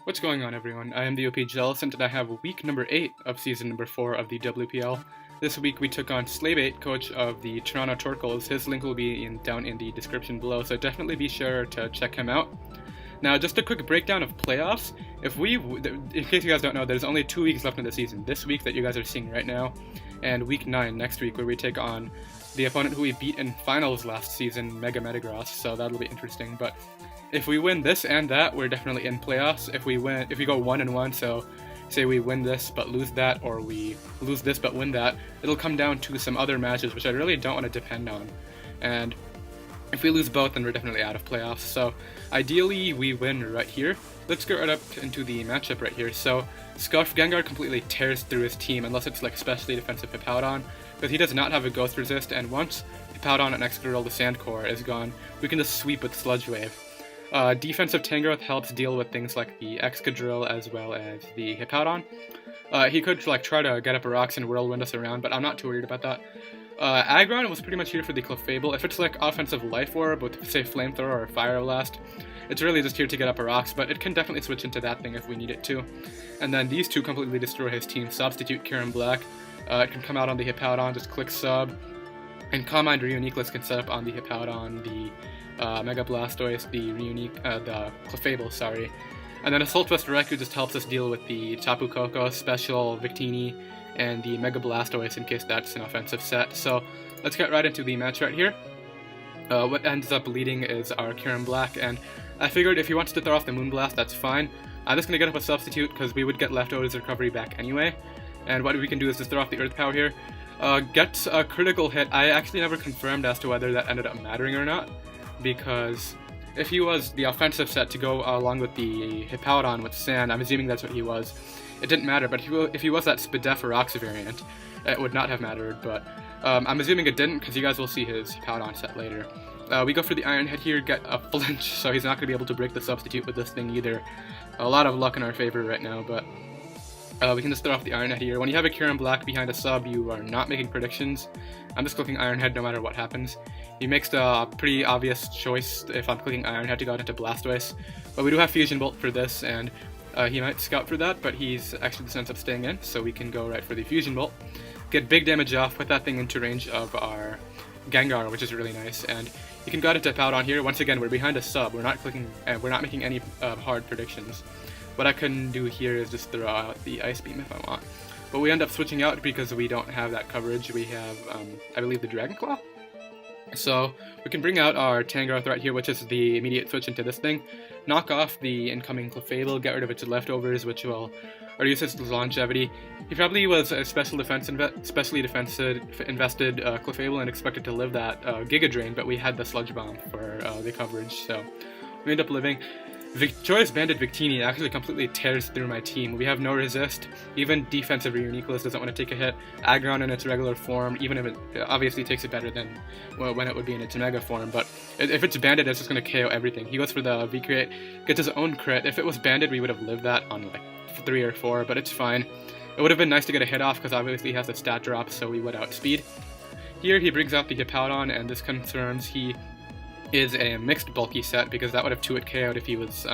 What's going on, everyone? I am the OPJellicent, and I have week number 8 of season number 4 of the WPL. This week we took on Slave8, coach of the Toronto Torkoals. His link will be down in the description below, so definitely be sure to check him out. Now, just a quick breakdown of playoffs. In case you guys don't know, there's only 2 weeks left in the season. This week that you guys are seeing right now, and week 9 next week, where we take on the opponent who we beat in finals last season, Mega Metagross. So that'll be interesting. But if we win this and that, we're definitely in playoffs. If we go 1-1, so say we win this but lose that, or we lose this but win that, it'll come down to some other matches, which I really don't want to depend on. And if we lose both, then we're definitely out of playoffs. So ideally, we win right here. Let's get right up into the matchup right here. So Scarf Gengar completely tears through his team, unless it's like especially defensive Hippowdon, because he does not have a Ghost Resist, and once Hippowdon and Excadrill, the Sand Core, is gone, we can just sweep with Sludge Wave. Defensive Tangrowth helps deal with things like the Excadrill as well as the Hippowdon. He could try to get up a rocks and whirlwind us around, but I'm not too worried about that. Aggron was pretty much here for the Clefable. If it's like offensive Life Orb with, say, Flamethrower or Fire Blast, it's really just here to get up a rocks, but it can definitely switch into that thing if we need it to. And then these two completely destroy his team. Substitute Kieran Black. It can come out on the Hippowdon, just click sub. And Calm Mind Reuniqueless can set up on the Hippowdon, the Mega Blastoise, the Clefable, sorry. And then Assault Vest Raikou just helps us deal with the Tapu Koko, Special Victini, and the Mega Blastoise in case that's an offensive set. So let's get right into the match right here. What ends up leading is our Kieran Black, and I figured if he wants to throw off the Moonblast, that's fine. I'm just going to get up a substitute because we would get Leftovers recovery back anyway. And what we can do is just throw off the Earth Power here. Get a critical hit. I actually never confirmed as to whether that ended up mattering or not, because if he was the offensive set to go along with the Hippowdon with Sand, I'm assuming that's what he was, it didn't matter. But if he was that Spadef or Rocks variant, it would not have mattered, but I'm assuming it didn't because you guys will see his Hippowdon set later. We go for the Iron Head here, get a flinch, so he's not going to be able to break the substitute with this thing either. A lot of luck in our favor right now, but we can just throw off the Iron Head here. When you have a Kieran Black behind a sub, you are not making predictions. I'm just clicking Iron Head no matter what happens. He makes the pretty obvious choice if I'm clicking Iron Head to go into Blastoise. But we do have Fusion Bolt for this, and he might scout for that, but he's actually just ends up staying in, so we can go right for the Fusion Bolt. Get big damage off, put that thing into range of our Gengar, which is really nice, and you can go to Hippowdon here. Once again, we're behind a sub. We're not making any hard predictions. What I can do here is just throw out the Ice Beam if I want. But we end up switching out because we don't have that coverage. We have, I believe, the Dragon Claw. So we can bring out our Tangrowth right here, which is the immediate switch into this thing. Knock off the incoming Clefable, get rid of its leftovers, which will reduce its longevity. He probably was a specially invested Clefable and expected to live that Giga Drain, but we had the Sludge Bomb for the coverage, so we end up living. Joyous Banded Victini actually completely tears through my team. We have no resist. Even defensive Reuniqueless doesn't want to take a hit. Aggron in its regular form, even if it obviously takes it better than when it would be in its Mega form, but if it's banded, it's just going to KO everything. He goes for the V-Create, gets his own crit. If it was banded, we would have lived that on like 3 or 4, but it's fine. It would have been nice to get a hit off because obviously he has a stat drop, so we would outspeed. Here he brings out the Hippowdon, and this confirms he is a mixed bulky set, because that would have 2-hit KO'd if he was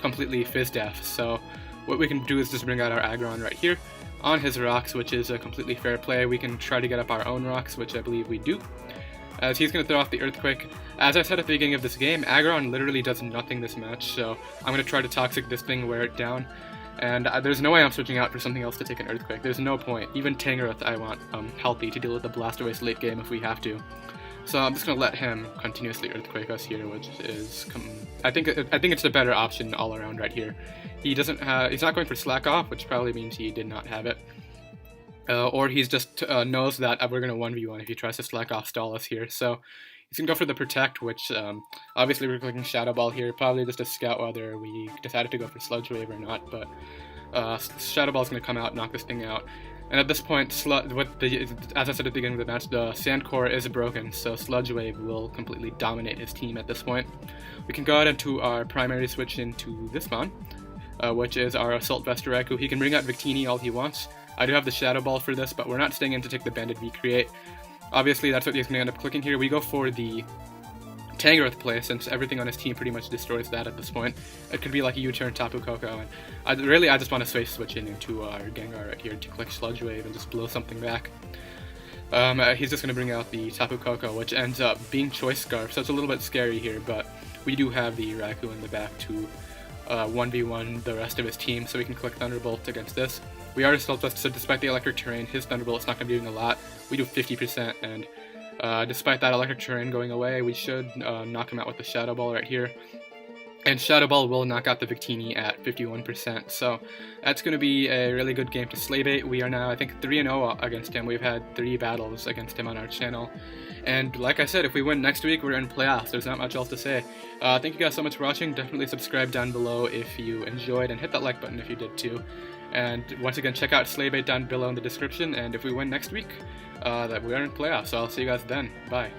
completely Fizz-Def. So what we can do is just bring out our Aggron right here on his rocks, which is a completely fair play. We can try to get up our own rocks, which I believe we do, as he's going to throw off the Earthquake. As I said at the beginning of this game, Aggron literally does nothing this match, so I'm going to try to Toxic this thing, wear it down. And there's no way I'm switching out for something else to take an Earthquake. There's no point. Even Tangrowth I want healthy to deal with the Blastoise late game if we have to. So I'm just going to let him continuously Earthquake us here, which is, I think it's the better option all around right here. He's not going for Slack Off, which probably means he did not have it. Or he's just knows that we're going to 1v1 if he tries to Slack Off stall us here. So he's going to go for the Protect, which obviously we're clicking Shadow Ball here, probably just to scout whether we decided to go for Sludge Wave or not, but Shadow Ball is going to come out, knock this thing out. And at this point, as I said at the beginning of the match, the Sand Core is broken, so Sludge Wave will completely dominate his team at this point. We can go ahead into our primary switch into this spawn, which is our Assault Vest Raikou. He can bring out Victini all he wants. I do have the Shadow Ball for this, but we're not staying in to take the Banded V-Create. Obviously, that's what he's going to end up clicking here. We go for the Tangrowth play, since everything on his team pretty much destroys that at this point. It could be like a U-turn Tapu Koko, and I just want to space switch in into our Gengar right here to click Sludge Wave and just blow something back. He's just going to bring out the Tapu Koko, which ends up being Choice Scarf, so it's a little bit scary here, but we do have the Raikou in the back to 1v1 the rest of his team, so we can click Thunderbolt against this. We are still, so despite the electric terrain, his Thunderbolt's not going to be doing a lot. We do 50%, and despite that electric terrain going away, we should knock him out with the Shadow Ball right here. And Shadow Ball will knock out the Victini at 51%, so that's going to be a really good game to Slaybait. We are now, I think, 3-0 against him. We've had 3 battles against him on our channel. And like I said, if we win next week, we're in playoffs. There's not much else to say. Thank you guys so much for watching. Definitely subscribe down below if you enjoyed, and hit that like button if you did too. And once again, check out Slaybait down below in the description, and if we win next week, that we are in playoffs. So I'll see you guys then. Bye.